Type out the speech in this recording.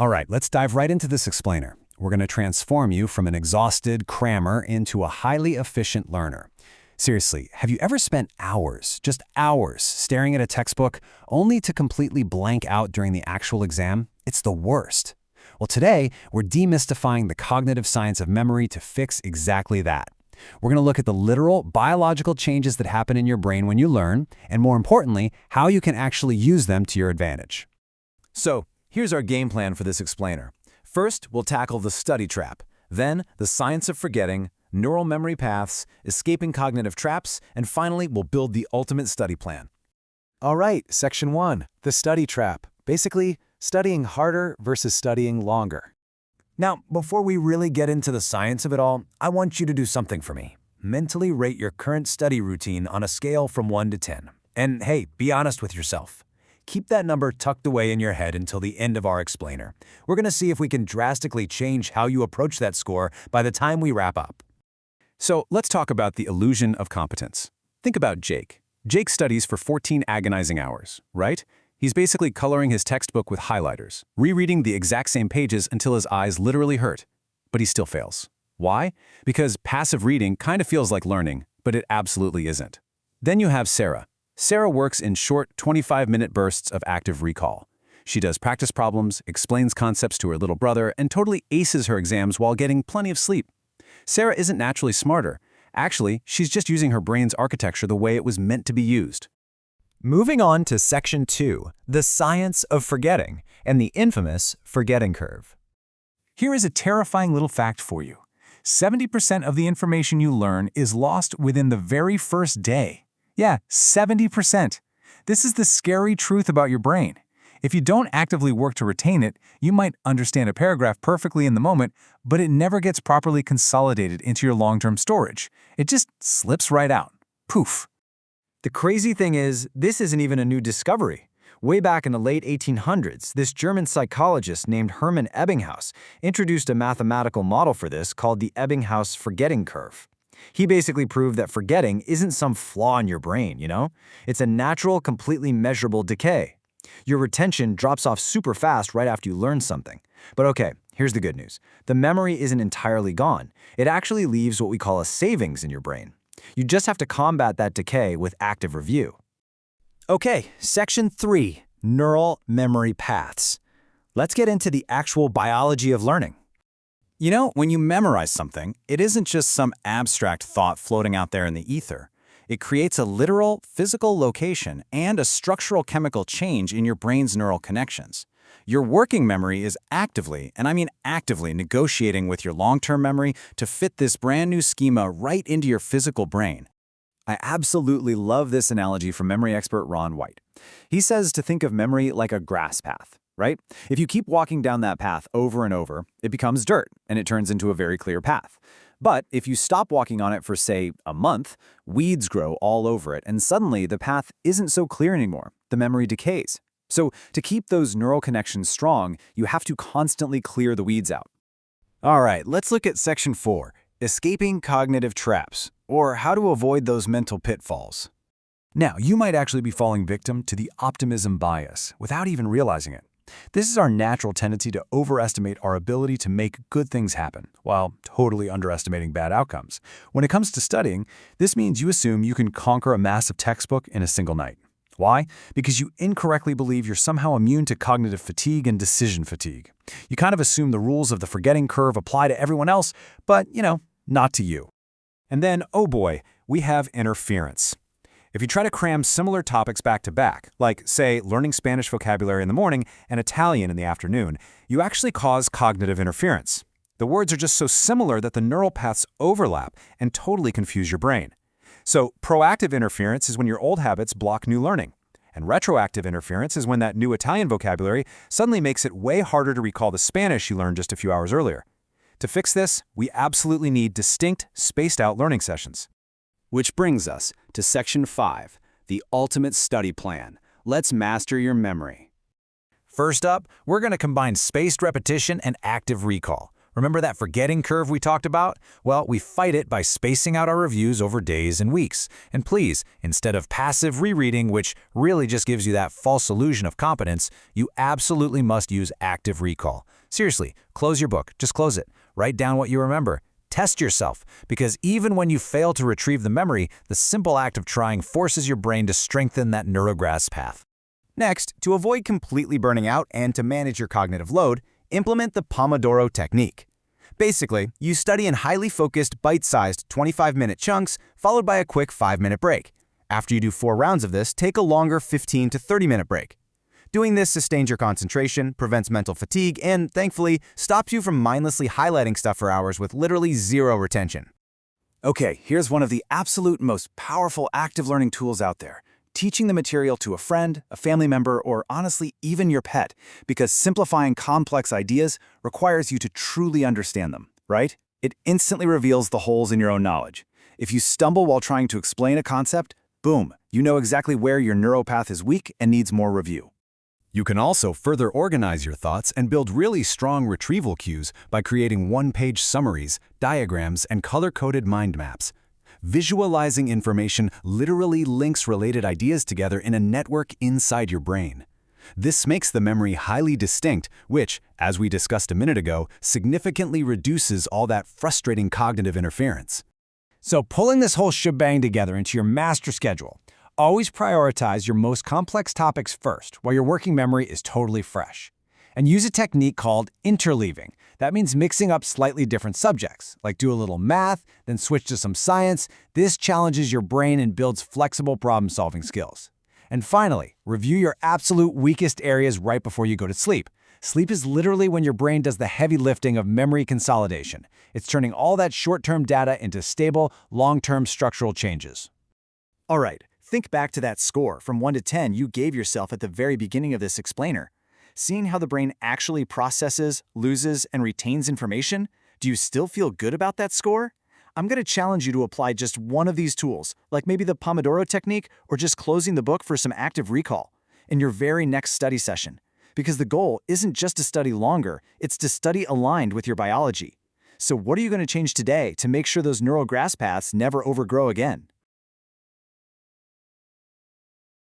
All right, let's dive right into this explainer. We're going to transform you from an exhausted crammer into a highly efficient learner. Seriously, have you ever spent hours, just hours, staring at a textbook only to completely blank out during the actual exam? It's the worst. Well, today, we're demystifying the cognitive science of memory to fix exactly that. We're going to look at the literal biological changes that happen in your brain when you learn, and more importantly, how you can actually use them to your advantage. So, here's our game plan for this explainer. First, we'll tackle the study trap, then the science of forgetting, neural memory paths, escaping cognitive traps, and finally, we'll build the ultimate study plan. All right, Section 1, the study trap. Basically, studying harder versus studying longer. Now, before we really get into the science of it all, I want you to do something for me. Mentally rate your current study routine on a scale from 1 to 10. And hey, be honest with yourself. Keep that number tucked away in your head until the end of our explainer. We're going to see if we can drastically change how you approach that score by the time we wrap up. So let's talk about the illusion of competence. Think about Jake. Jake studies for 14 agonizing hours, right? He's basically coloring his textbook with highlighters, rereading the exact same pages until his eyes literally hurt. But he still fails. Why? Because passive reading kind of feels like learning, but it absolutely isn't. Then you have Sarah. Sarah works in short 25-minute bursts of active recall. She does practice problems, explains concepts to her little brother, and totally aces her exams while getting plenty of sleep. Sarah isn't naturally smarter. Actually, she's just using her brain's architecture the way it was meant to be used. Moving on to Section 2, the science of forgetting, and the infamous forgetting curve. Here is a terrifying little fact for you. 70% of the information you learn is lost within the very first day. Yeah, 70%. This is the scary truth about your brain. If you don't actively work to retain it, you might understand a paragraph perfectly in the moment, but it never gets properly consolidated into your long-term storage. It just slips right out. Poof. The crazy thing is, this isn't even a new discovery. Way back in the late 1800s, this German psychologist named Hermann Ebbinghaus introduced a mathematical model for this called the Ebbinghaus forgetting curve. He basically proved that forgetting isn't some flaw in your brain, you know? It's a natural, completely measurable decay. Your retention drops off super fast right after you learn something. But okay, here's the good news. The memory isn't entirely gone. It actually leaves what we call a savings in your brain. You just have to combat that decay with active review. Okay, Section 3, neural memory paths. Let's get into the actual biology of learning. You know, when you memorize something, it isn't just some abstract thought floating out there in the ether. It creates a literal, physical location and a structural chemical change in your brain's neural connections. Your working memory is actively, and I mean actively, negotiating with your long-term memory to fit this brand new schema right into your physical brain. I absolutely love this analogy from memory expert Ron White. He says to think of memory like a grass path, right? If you keep walking down that path over and over, it becomes dirt, and it turns into a very clear path. But if you stop walking on it for, say, a month, weeds grow all over it, and suddenly the path isn't so clear anymore. The memory decays. So to keep those neural connections strong, you have to constantly clear the weeds out. All right, let's look at Section 4, escaping cognitive traps, or how to avoid those mental pitfalls. Now, you might actually be falling victim to the optimism bias without even realizing it. This is our natural tendency to overestimate our ability to make good things happen, while totally underestimating bad outcomes. When it comes to studying, this means you assume you can conquer a massive textbook in a single night. Why? Because you incorrectly believe you're somehow immune to cognitive fatigue and decision fatigue. You kind of assume the rules of the forgetting curve apply to everyone else, but, not to you. And then, oh boy, we have interference. If you try to cram similar topics back to back, like, say, learning Spanish vocabulary in the morning and Italian in the afternoon, you actually cause cognitive interference. The words are just so similar that the neural paths overlap and totally confuse your brain. So proactive interference is when your old habits block new learning. And retroactive interference is when that new Italian vocabulary suddenly makes it way harder to recall the Spanish you learned just a few hours earlier. To fix this, we absolutely need distinct, spaced-out learning sessions. Which brings us to Section 5, the ultimate study plan. Let's master your memory. First up, we're going to combine spaced repetition and active recall. Remember that forgetting curve we talked about? Well, we fight it by spacing out our reviews over days and weeks. And please, instead of passive rereading, which really just gives you that false illusion of competence, you absolutely must use active recall. Seriously, close your book. Just close it. Write down what you remember. Test yourself, because even when you fail to retrieve the memory, the simple act of trying forces your brain to strengthen that neurograss path. Next, to avoid completely burning out and to manage your cognitive load, implement the Pomodoro technique. Basically, you study in highly focused, bite-sized 25-minute chunks, followed by a quick 5-minute break. After you do 4 rounds of this, take a longer 15 to 30-minute break. Doing this sustains your concentration, prevents mental fatigue, and, thankfully, stops you from mindlessly highlighting stuff for hours with literally zero retention. Okay, here's one of the absolute most powerful active learning tools out there. Teaching the material to a friend, a family member, or honestly, even your pet, because simplifying complex ideas requires you to truly understand them, right? It instantly reveals the holes in your own knowledge. If you stumble while trying to explain a concept, boom, you know exactly where your neuropath is weak and needs more review. You can also further organize your thoughts and build really strong retrieval cues by creating one-page summaries, diagrams, and color-coded mind maps. Visualizing information literally links related ideas together in a network inside your brain. This makes the memory highly distinct, which, as we discussed a minute ago, significantly reduces all that frustrating cognitive interference. So pulling this whole shebang together into your master schedule, always prioritize your most complex topics first while your working memory is totally fresh. And use a technique called interleaving. That means mixing up slightly different subjects, like do a little math, then switch to some science. This challenges your brain and builds flexible problem-solving skills. And finally, review your absolute weakest areas right before you go to sleep. Sleep is literally when your brain does the heavy lifting of memory consolidation. It's turning all that short-term data into stable, long-term structural changes. All right, think back to that score from 1 to 10 you gave yourself at the very beginning of this explainer. Seeing how the brain actually processes, loses, and retains information, do you still feel good about that score? I'm going to challenge you to apply just one of these tools, like maybe the Pomodoro technique or just closing the book for some active recall, in your very next study session. Because the goal isn't just to study longer, it's to study aligned with your biology. So what are you going to change today to make sure those neural grass paths never overgrow again?